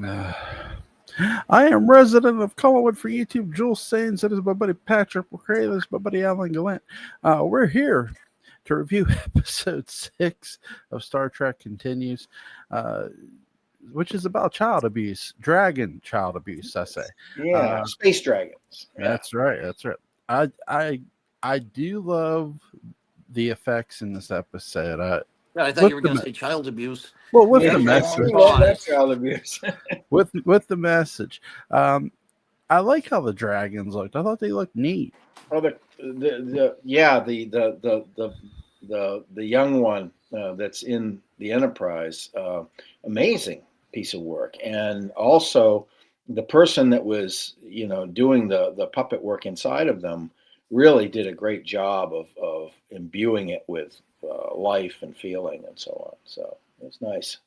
Uh, I am resident of Collinwood for YouTube. Jules Sains, that is my buddy Patrick McCray, that is my buddy Alan Gallant. We're here to review episode 6 of Star Trek Continues, uh, which is about child abuse, dragon child abuse, I say. Yeah, space dragons. Yeah. That's right. That's right. I I I do love the effects in this episode. I thought you were going to say child abuse. Well, with Yeah, the I message, love that child abuse. with the message, I like how the dragons looked. I thought they looked neat. Oh, the young one that's in the Enterprise, amazing piece of work, and also the person that was doing the puppet work inside of them really did a great job of imbuing it with life and feeling and so on. So it's nice.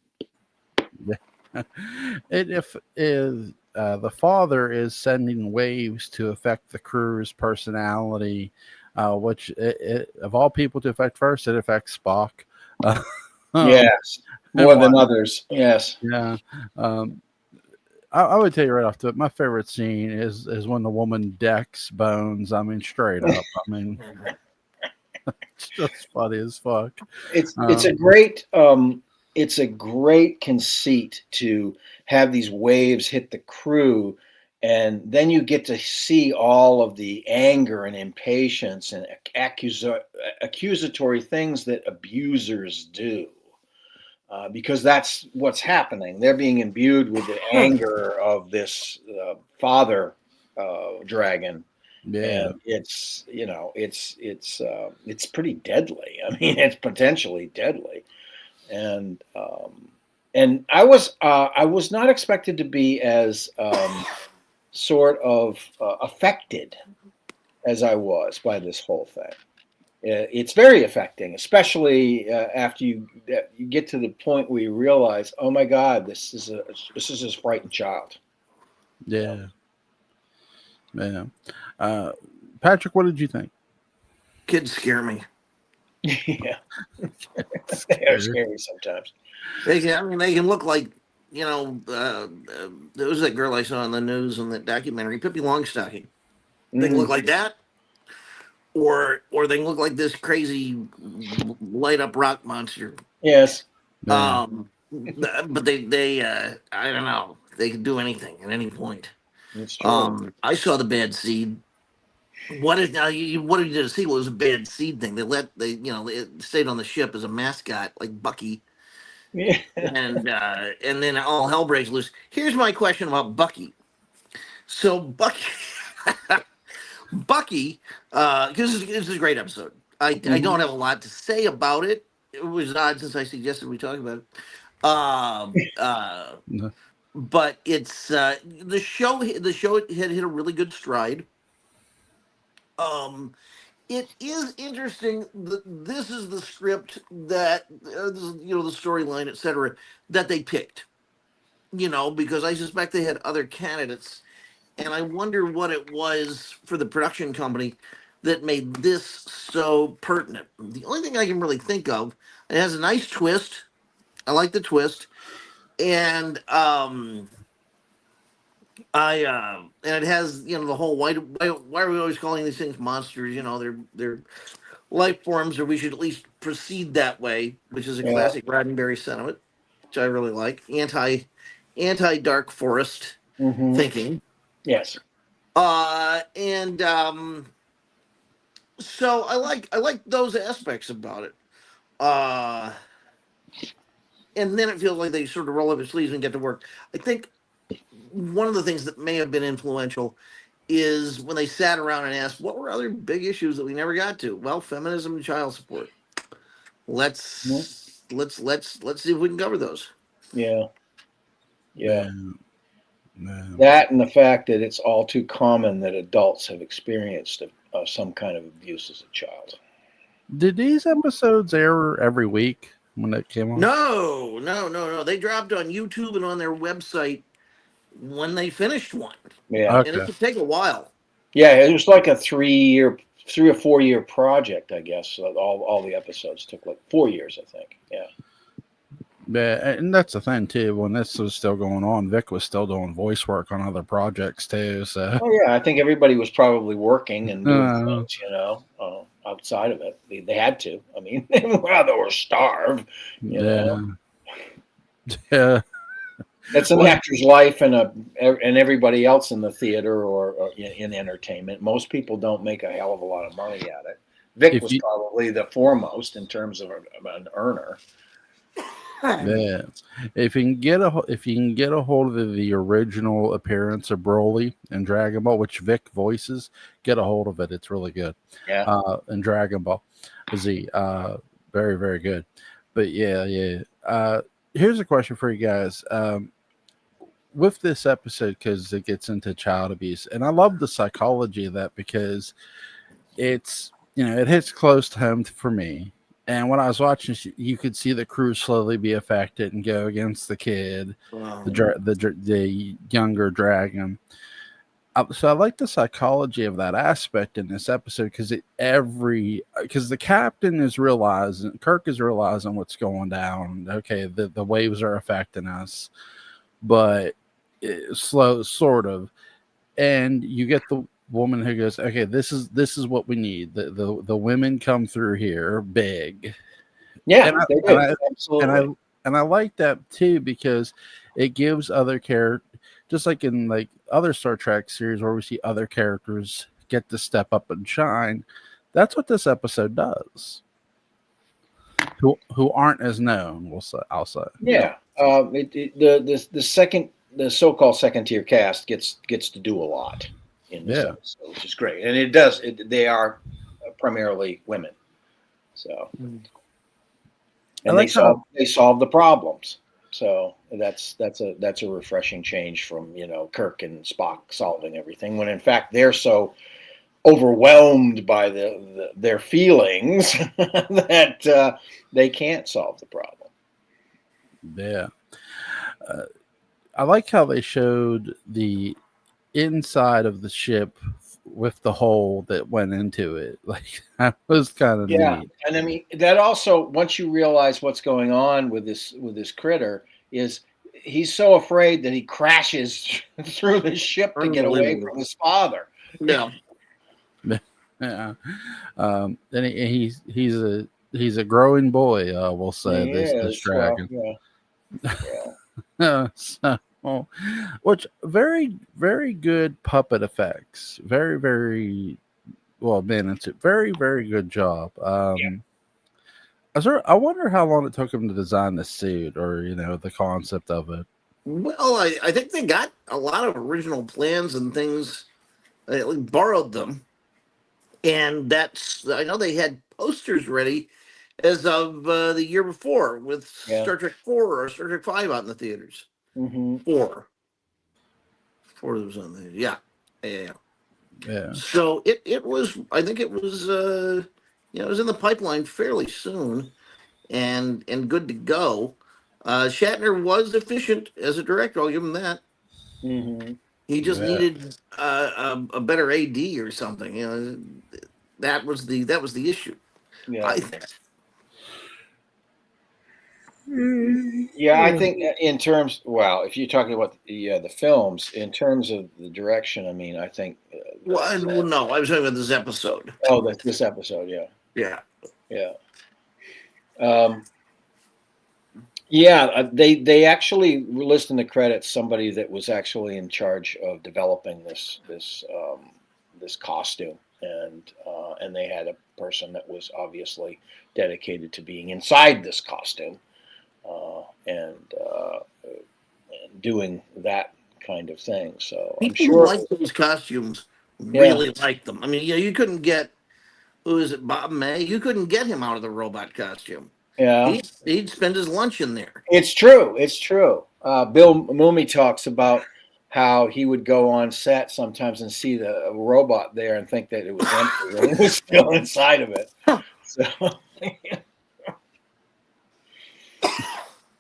If is the father is sending waves to affect the crew's personality, which of all people to affect first, it affects Spock. Yes, more than others. Yes. Yeah. I would tell you right off the my favorite scene is when the woman decks Bones. I mean, straight up. I mean, it's just funny as fuck. It's a great conceit to have these waves hit the crew, and then you get to see all of the anger and impatience and accusatory things that abusers do. Because that's what's happening. They're being imbued with the anger of this father dragon. Yeah, and it's pretty deadly. I mean, it's potentially deadly, and I was not expected to be as sort of affected as I was by this whole thing. It's very affecting, especially after you get to the point where you realize, oh my God, this is his frightened child. yeah, yeah. Patrick, what did you think? Kids scare me. Yeah, they're scary sometimes. They can look like, there was that girl I saw on the news in that documentary, Pippi Longstocking. They can look like that, or they can look like this crazy light up rock monster. Yes. Yeah. But they I don't know. They can do anything at any point. That's true. I saw the Bad Seed. What did you did see was a Bad Seed thing. It stayed on the ship as a mascot like Bucky. Yeah. And then all hell breaks loose. Here's my question about Bucky. So Bucky because this is a great episode. I don't have a lot to say about it. It was odd since I suggested we talk about it. But it's the show had hit a really good stride. It is interesting that this is the script that the storyline, etc., that they picked. Because I suspect they had other candidates, and I wonder what it was for the production company that made this so pertinent. The only thing I can really think of, it has a nice twist. I like the twist, and and it has the whole why are we always calling these things monsters? They're life forms, or we should at least proceed that way, which is a classic Roddenberry sentiment, which I really like. Anti dark forest thinking. Yes. And so I like those aspects about it. And then it feels like they sort of roll up their sleeves and get to work. I think one of the things that may have been influential is when they sat around and asked, what were other big issues that we never got to? Well, feminism and child support. Let's see if we can cover those. Yeah. That and the fact that it's all too common that adults have experienced some kind of abuse as a child. Did these episodes air every week when it came on? No. They dropped on YouTube and on their website when they finished one. Yeah. Okay. And it could take a while. Yeah, it was like a 3 or 4 year project, I guess. All the episodes took like 4 years, I think. Yeah. Yeah, and that's the thing too. When this was still going on, Vic was still doing voice work on other projects too. So, Oh yeah, I think everybody was probably working and doing uh, things, outside of it. They had to. I mean, they were starved, you know. yeah, yeah. That's an Well, actor's life and everybody else in the theater or in entertainment. Most people don't make a hell of a lot of money at it. Vic if was you probably the foremost in terms of an earner. yeah, if you can get a hold of the original appearance of Broly in Dragon Ball, which Vic voices, get a hold of it. It's really good. Yeah. In Dragon Ball Z, very very good. But yeah, yeah. Here's a question for you guys. With this episode, because it gets into child abuse, and I love the psychology of that because it's it hits close to home for me. And when I was watching, you could see the crew slowly be affected and go against the kid, Wow. the younger dragon. So I like the psychology of that aspect in this episode because the captain is realizing, Kirk is realizing what's going down. Okay, the waves are affecting us, but slow, sort of. And you get the woman who goes, okay, this is what we need. The women come through here big, Yeah, and I they and did. I and I Absolutely. and I like that too because it gives other characters, just like in like other Star Trek series where we see other characters get to step up and shine. That's what this episode does. Who aren't as known, I'll say. Yeah. The so-called second tier cast gets to do a lot in this Yeah, episode, which is great, and it does. They are primarily women, so I and like how they solve the problems. So that's a refreshing change from Kirk and Spock solving everything when in fact they're so overwhelmed by their feelings that they can't solve the problem. yeah. I like how they showed the inside of the ship with the hole that went into it. Like that was kind of Yeah, neat. and I mean that also once you realize what's going on with this critter is he's so afraid that he crashes through the ship to get away Unbelievable. from his father. Yeah. Yeah. And he's a growing boy. We'll say He this is. Well, dragon. yeah, yeah, So, which very very good puppet effects. Very very well man. It's a very very good job. I wonder how long it took him to design the suit, or the concept of it. Well, I think they got a lot of original plans and things. They borrowed them, and that's I know they had posters ready as of the year before with yeah. Star Trek 4 or Star Trek 5 out in the theaters. Hmm. 4, 4 was on there. Yeah, yeah, yeah. Yeah, So it was. I think it was. It was in the pipeline fairly soon, and good to go. Shatner was efficient as a director. I'll give him that. Hmm. He just yeah. needed a better AD or something. That was the issue. Yeah. I Yeah, I think in terms, well, if you're talking about the films, in terms of the direction, I mean, I think, well, no, I was talking about this episode. this episode, yeah, Yeah. yeah, um, yeah. They actually list in the credits somebody that was actually in charge of developing this costume, and they had a person that was obviously dedicated to being inside this costume. And doing that kind of thing. So I'm People who sure. like those costumes Yeah, really like them. I mean, you couldn't get who is it, Bob May? You couldn't get him out of the robot costume. yeah, He'd spend his lunch in there. it's true. It's true. Bill Mooney talks about how he would go on set sometimes and see the robot there and think that it was empty and it was still inside of it. So,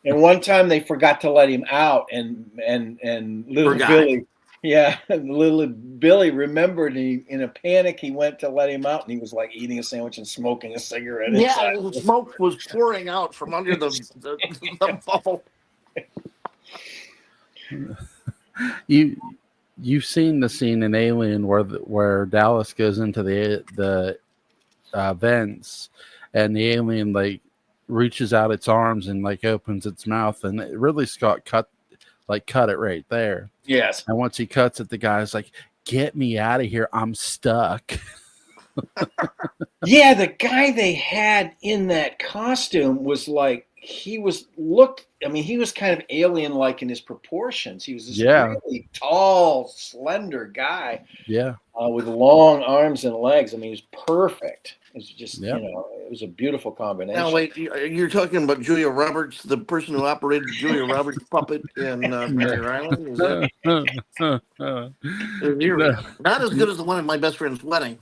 and one time they forgot to let him out, and little Forgot. Billy Yeah, and little Billy remembered. He, in a panic, he went to let him out, and he was like eating a sandwich and smoking a cigarette Yeah, inside. the smoke was pouring out from under the bubble. You you've seen the scene in Alien where Dallas goes into the vents, and the alien like reaches out its arms and like opens its mouth, and Ridley Scott cut it right there. Yes. And once he cuts it, the guy's like, "Get me out of here! I'm stuck." Yeah, the guy they had in that costume was like he was looked. I mean, he was kind of alien-like in his proportions. He was this Yeah, really tall, slender guy yeah, with long arms and legs. I mean, he was perfect. It was just, yeah. it was a beautiful combination. Now, wait, you're talking about Julia Roberts, the person who operated Julia Roberts' puppet in Treasure Island? Is that No. not as good as the one at my best friend's wedding?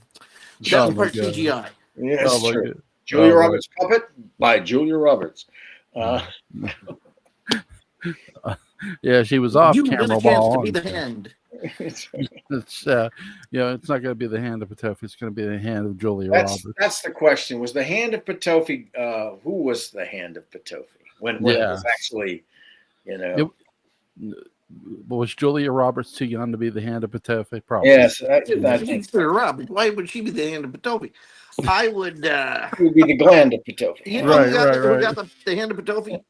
That Oh was my part god! CGI. Yeah, Oh it's my true. god! Julia Oh my. Roberts puppet by Julia Roberts. Yeah, she was off You get camera a chance while to be on. the hand. It's it's not going to be the hand of Potofi. It's going to be the hand of Julia that's Roberts. the question. Was the hand of Potofi? Who was the hand of Potofi when it Yeah. was actually, It, was Julia Roberts too young to be the hand of Potofi? Probably. Yes, I think She's Roberts. Why would she be the hand of Potofi? I would. it would be the gland of Potofi. You know Right, who right. got the hand of Potofi?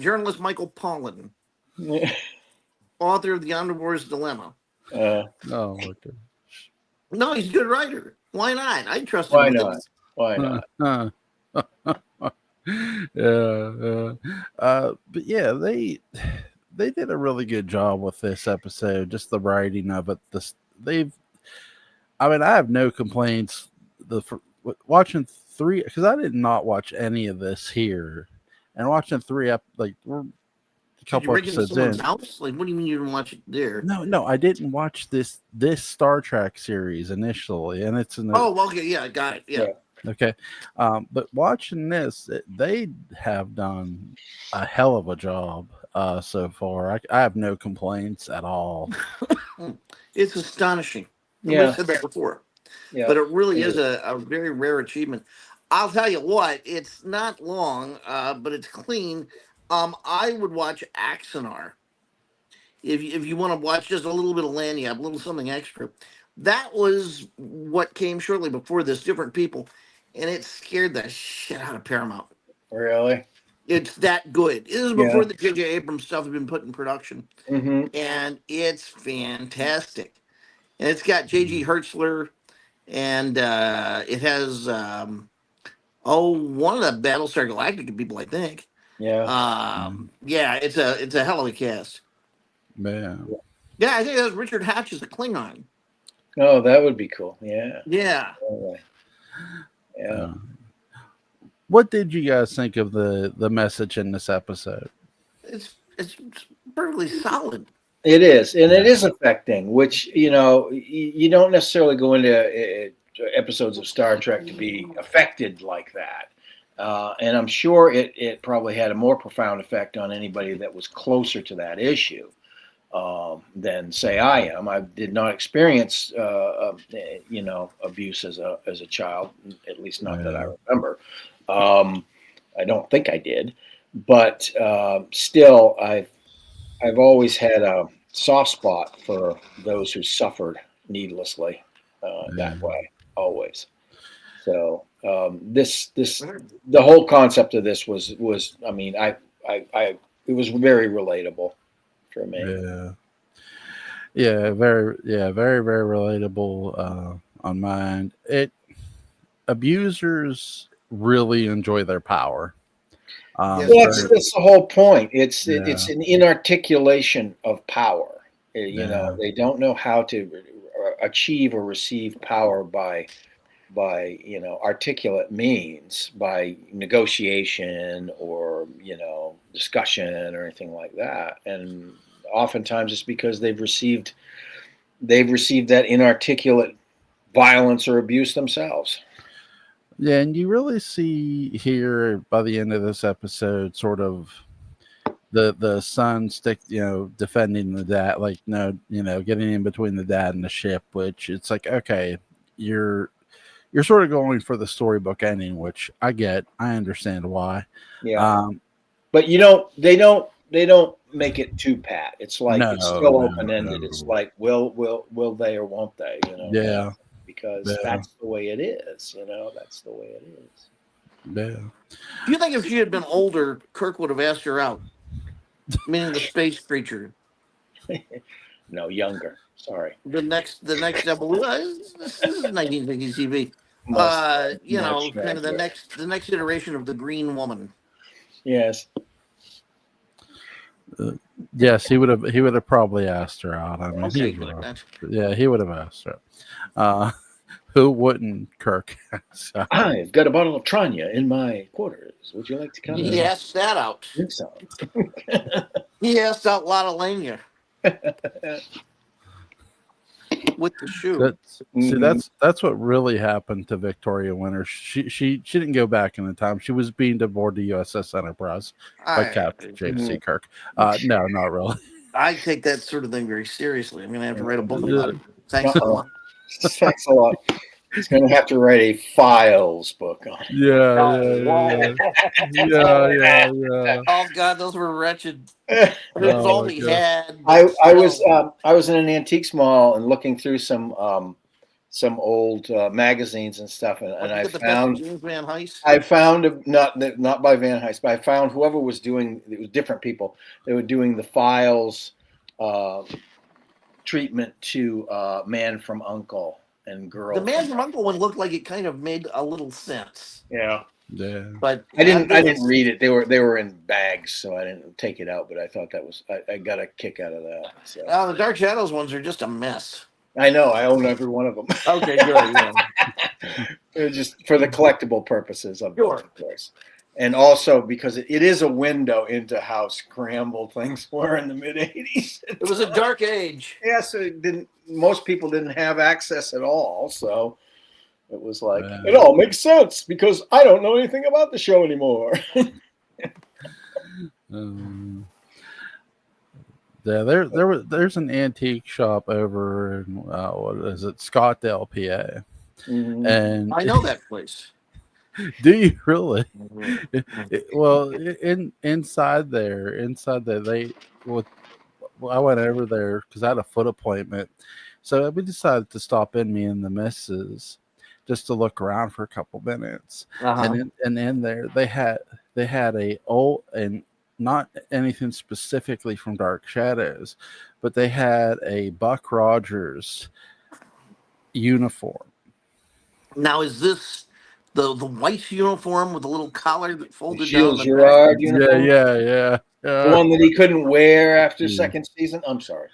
Journalist Michael Pollan, author of The Omnivore's Dilemma. Oh my god! No, he's a good writer. Why not? I trust him Why with not? it. Why not? Yeah. But yeah, they did a really good job with this episode. Just the writing of it. I mean, I have no complaints. Watching three, because I did not watch any of this here, and watching we're a Did you couple break into episodes someone's in. house? Like, what do you mean you didn't watch it there? No, I didn't watch this Star Trek series initially, and it's in the Oh, okay, yeah, got it. Yeah. okay. But watching this, they have done a hell of a job so far. I have no complaints at all. It's astonishing. Yeah. I've said that before. Yeah. But it really is a very rare achievement. I'll tell you what, it's not long, but it's clean. I would watch Axanar if you want to watch just a little bit of Lanyap, a little something extra. That was what came shortly before this, different people, and it scared the shit out of Paramount. Really? It's that good. This is Yeah. before the J.J. Abrams stuff had been put in production, Mm-hmm. and it's fantastic. And it's got J.G. Hertzler, and it has one of the Battlestar Galactica people, I think. Yeah. Yeah, it's a hell of a cast. Man. Yeah, I think it has Richard Hatch as a Klingon. Oh, that would be cool. Yeah. Yeah. Yeah. What did you guys think of the message in this episode? It's perfectly solid. It is, and it is affecting. Which you don't necessarily go into episodes of Star Trek to be affected like that. And I'm sure it probably had a more profound effect on anybody that was closer to that issue than, say, I am. I did not experience, abuse as a child, at least not that I remember. I don't think I did, but still, I've always had a soft spot for those who suffered needlessly that way, always. So the whole concept of this was I mean, it was very relatable for me. Very, very relatable on mine. Abusers really enjoy their power. That's the whole point. It's an inarticulation of power. They don't know how to achieve or receive power by articulate means, by negotiation or discussion or anything like that. And oftentimes it's because they've received that inarticulate violence or abuse themselves. Yeah, and you really see here by the end of this episode sort of the son defending the dad, like no, getting in between the dad and the ship, which it's like, okay, you're sort of going for the storybook ending, which I get. I understand why. Yeah. But they don't make it too pat. It's like it's still open ended. No. It's like will they or won't they? Yeah. Because that's the way it is. That's the way it is. Yeah. Do you think if she had been older, Kirk would have asked her out? Meaning the space creature. No, younger. Sorry. The next evolution. This is 1950s TV. Kind of the next iteration of the Green Woman. Yes. Yes, he would have probably asked her out. I mean, Okay, he would have asked her. Who wouldn't, Kirk? So, I've got a bottle of Tranya in my quarters. Would you like to come? He asked that out. I think so. He asked out Lotta Lania with the shoe. that's what really happened to Victoria Winters. She didn't go back in the time. She was beamed aboard the USS Enterprise by Captain James C. Kirk. No, not really. I take that sort of thing very seriously. I'm going to have to write a book about it. Thanks a lot. Thanks a lot. He's going to have to write a Files book on it. Yeah. Oh God, those were wretched. It was all he had. I was in an antiques mall and looking through some old magazines and stuff, and I found James Van Heist. I found not by Van Heist, but I found whoever was doing it was different people. They were doing the Files treatment to Man from U.N.C.L.E. and Girl. The Man from U.N.C.L.E. one looked like it kind of made a little sense. Yeah. But I didn't read it. They were in bags, so I didn't take it out. But I thought that was I got a kick out of that. So. The Dark Shadows ones are just a mess. I know. I own every one of them. Okay, good. Yeah. They're just for the collectible purposes of course. And also because it is a window into how scrambled things were in the mid '80s. It was a dark age. Yeah, so most people didn't have access at all. So it was like it all makes sense because I don't know anything about the show anymore. There's an antique shop over in what is it, Scottdale, PA, and I know that place. Do you really? Well, inside there, I went over there because I had a foot appointment, so we decided to stop in, me and the missus, just to look around for a couple minutes, and in there they had a old, and not anything specifically from Dark Shadows, but they had a Buck Rogers uniform. Now, is this the white uniform with the little collar that folded Gilles down? Girard uniform? Yeah. The one that he couldn't wear after second season? I'm sorry.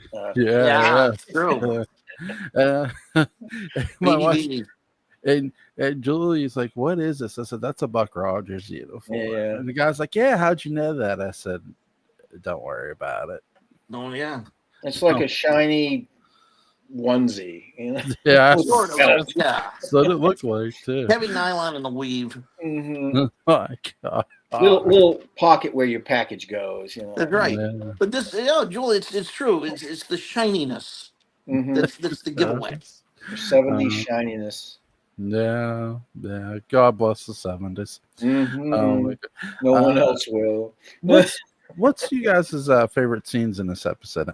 True. My wife, and Julie's like, "What is this?" I said, "That's a Buck Rogers uniform." Yeah. And the guy's like, "Yeah, how'd you know that?" I said, "Don't worry about it." Oh, yeah. It's like a shiny onesie. Yeah. Sort of, yeah. So it looked like, too. Heavy nylon in the weave. Mm-hmm. Oh, my God. Little pocket where your package goes. That's right. Yeah. But this, Julie, it's true. It's the shininess. Mm-hmm. That's the giveaway. 70s shininess. Yeah. God bless the 70s. Mm-hmm. No one else will. What's you guys' favorite scenes in this episode?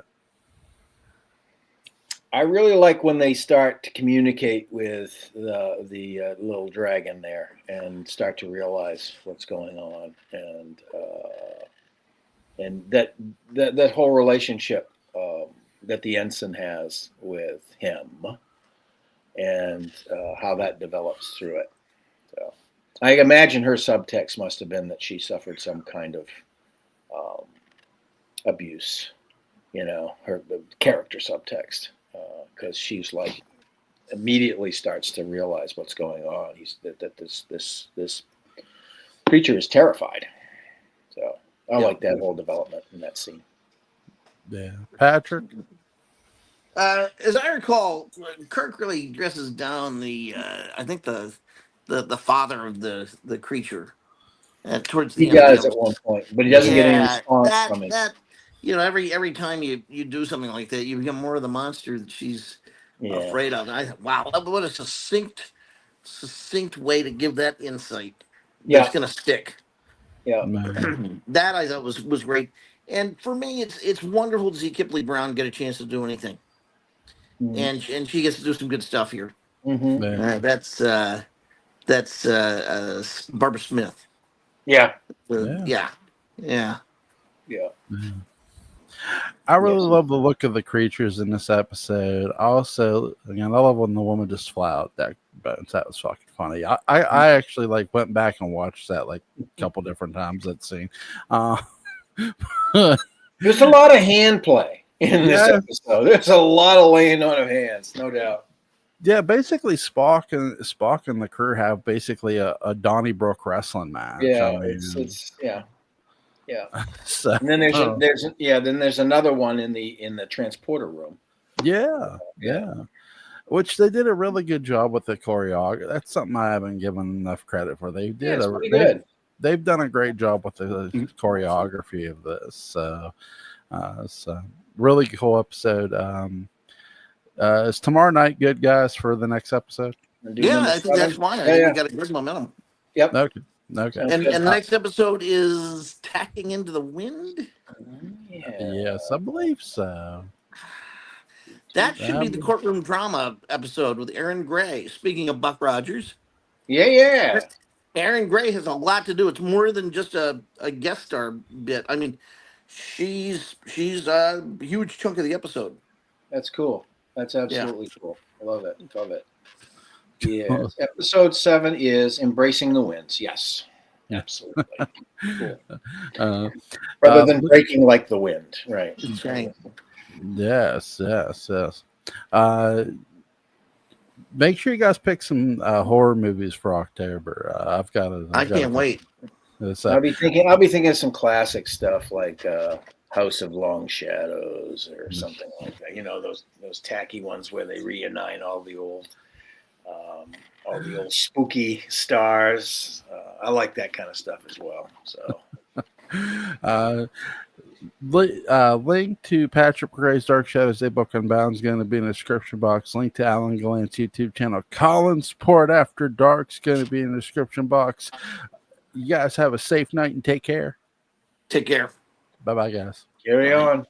I really like when they start to communicate with the little dragon there and start to realize what's going on, and that whole relationship that the ensign has with him, and how that develops through it. So I imagine her subtext must have been that she suffered some kind of abuse, her the character subtext. Because she's like immediately starts to realize what's going on. That this creature is terrified. So I like that whole development in that scene. Yeah, Patrick. As I recall, Kirk really dresses down I think the father of the creature, towards He the end of the does at episode. one point, but he doesn't get any response that from it. that every time you do something like that, you become more of the monster that she's Yeah, afraid of. And I thought, wow, what a succinct way to give that insight that's yeah, going to stick. yeah. Man. That I thought was great. And for me, it's wonderful to see Kipley Brown get a chance to do anything, Mm-hmm. and she gets to do some good stuff here. Mm-hmm. Man. That's Barbara Smith. Yeah, Yeah. Yeah, yeah. yeah. Man. I really Yes. love the look of the creatures in this episode. Also, again, I love when the woman just fly out that bones. That was fucking funny. I actually like went back and watched that like a couple different times. That scene. Uh, There's a lot of hand play in this Yeah. episode. There's a lot of laying on of hands, no doubt. yeah, basically Spock and the crew have basically a Donnybrook wrestling match. Yeah, I mean, it's yeah. so, And then there's another one in the transporter room. yeah. Which they did a really good job with the choreography. That's something I haven't given enough credit for. They Yeah, did it's pretty good. they've done a great job with the choreography of this. So really cool episode. Is tomorrow night good, guys, for the next episode? And do Yeah, number I think that's 7. fine. I Yeah, think yeah. we got a good momentum. Yep. Okay. Sounds And good. the next episode is Tacking into the Wind. Yeah. Yes, I believe so. That should be the courtroom drama episode with Aaron Gray. Speaking of Buck Rogers, Yeah. Aaron Gray has a lot to do. It's more than just a guest star bit. I mean, she's a huge chunk of the episode. That's cool. That's absolutely cool. I love it. Yes. Episode 7 is Embracing the Winds. Yes. Absolutely. Cool. Rather than breaking like the wind. Right. That's right. Yes. Make sure you guys pick some horror movies for October. I can't wait. I'll be thinking of some classic stuff like House of Long Shadows or something like that. You know, those tacky ones where they reunite all the old spooky stars. I like that kind of stuff as well. So link to Patrick McCray's Dark Shadows Day Book Unbound is going to be in the description box. Link to Alan Gallant's YouTube channel, Colin Sport After Dark, is going to be in the description box. You guys have a safe night and take care. Take care. Bye-bye, guys. carry on.